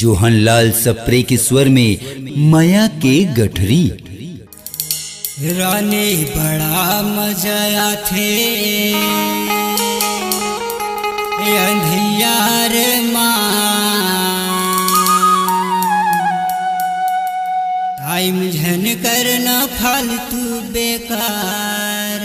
जोहनलाल सप्रे के स्वर में माया के गठरी। रानी बड़ा मजा थे अंधियार टाइम झन करना फालतू बेकार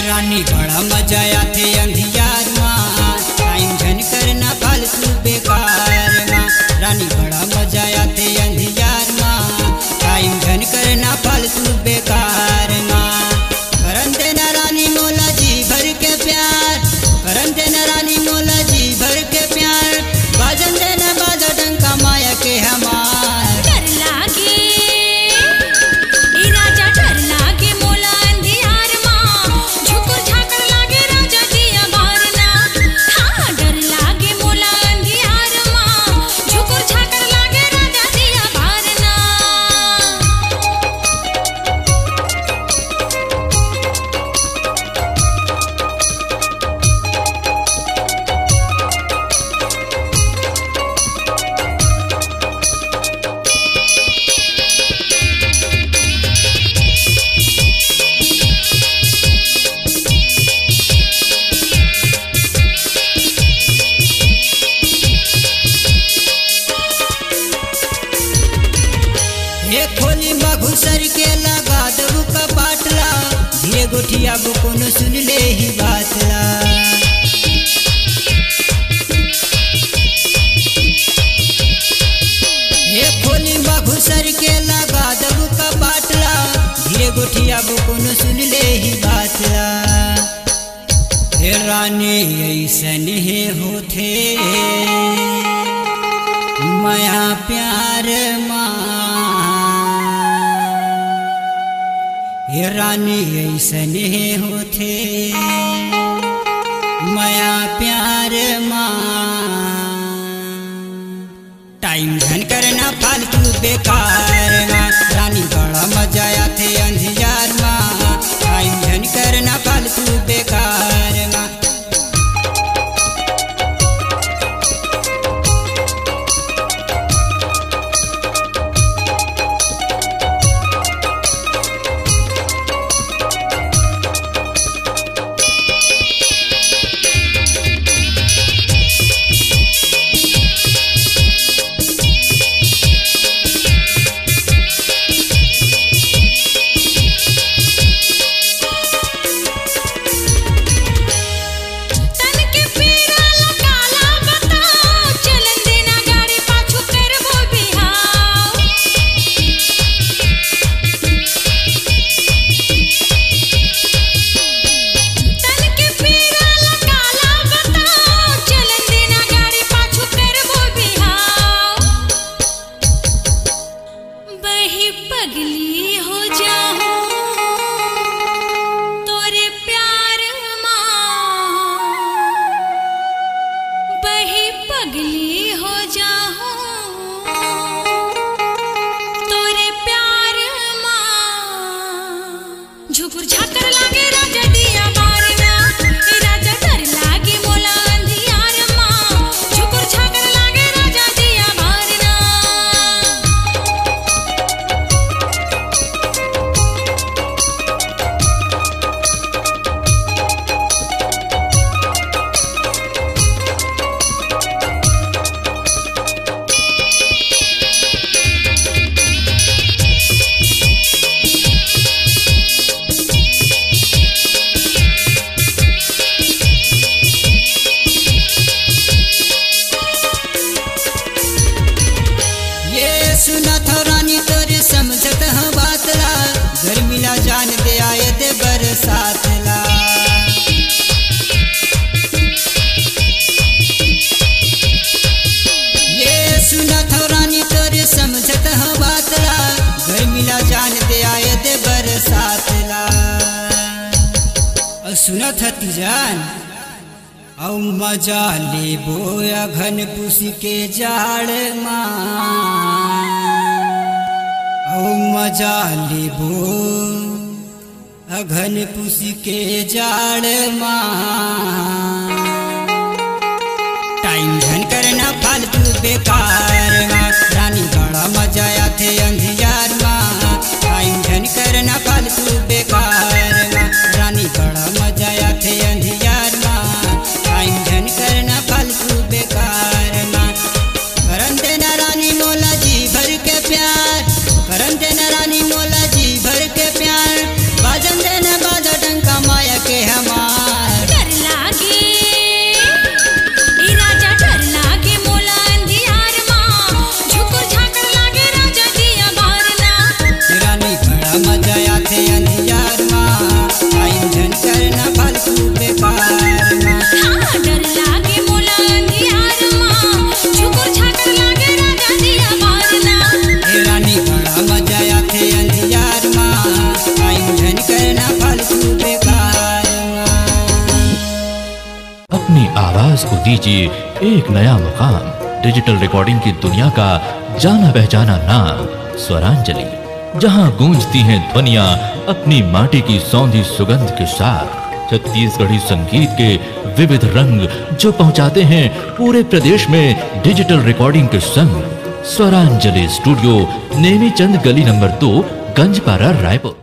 रानी बड़ा मजा आते अंधियार टाइम झन करना फालतू बेकार रानी बड़ा मजा आते अंधियार टाइम झन करना फालतू बेकार करन देना रानी मोला जी भर के प्यार करन देना रानी मोला जी भर के प्यार बाजन देना बाजा डंका माया के हमार डर लागे राजा डर लागे मोला अंधियार झुकुर झाकर लागे राजा दिया बारना हाँ डर लागे मोला अंधियार झुकुर झाकर लागे राजा दिया बारना। खोली घुसर के लगा दबू का बाटला धीरे गोठिया कोनो सुन ले ही बातला खोली घुसर के लगा दबू का बाटला धीरे गोठिया कोनो सुन ले ही बातला रानी ऐसन है होते माया प्यार रानी ऐसन होते माया प्यार टाइम झन करना फालतू बेकार रानी बड़ा मजा आते अंधियार टाइम झन करना फालतू बेकार पगली हो जाऊं तोरे प्यार बही पगली हो जाऊं तोरे प्यार झुकुर झाकर लागे राजा दिया बारना राजा डर लागे मोला अंधियार झुकुर झाकर लागे राजा दिया बारना। सुनत हती जान औ मजा लेबो अघन पुस के जाड़ औ मजा लेबो अघन पुस के जाड़ टाइम धन करना फालतू बेकार रानी बड़ा मजा आते अंधियार टाइम धन करना फालतू बेकार रानी बड़ा मजा आते अंधियार टाइम धन करना फालतू बेकार करन देना रानी मोला जी भर के प्यार करन देना रानी मोला जी भर के प्यार बाजन देना बाजा डंका माया के हमार डर लागे ए राजा डर लागे मोला अंधियार झुकुर झाकर लागे राजा दिया बारना रानी बड़ा मजा आते अंधियार टाइम धन करना फालतू बेकार हाँ डर लागे मोला अंधियार झुकुर झाकर लागे राजा दिया बारना रानी बड़ा मजा आते अंधियार टाइम धन करना फालतू बेकार अपनी आवाज को दीजिए एक नया मुकाम। डिजिटल रिकॉर्डिंग की दुनिया का जाना पहचाना नाम स्वरांजलि, जहां गूंजती हैं ध्वनियां अपनी माटी की सौंधी सुगंध के साथ। छत्तीसगढ़ी संगीत के विविध रंग जो पहुंचाते हैं पूरे प्रदेश में डिजिटल रिकॉर्डिंग के संग। स्वरांजलि स्टूडियो नेमीचंद गली नंबर 2 गंजपारा रायपुर।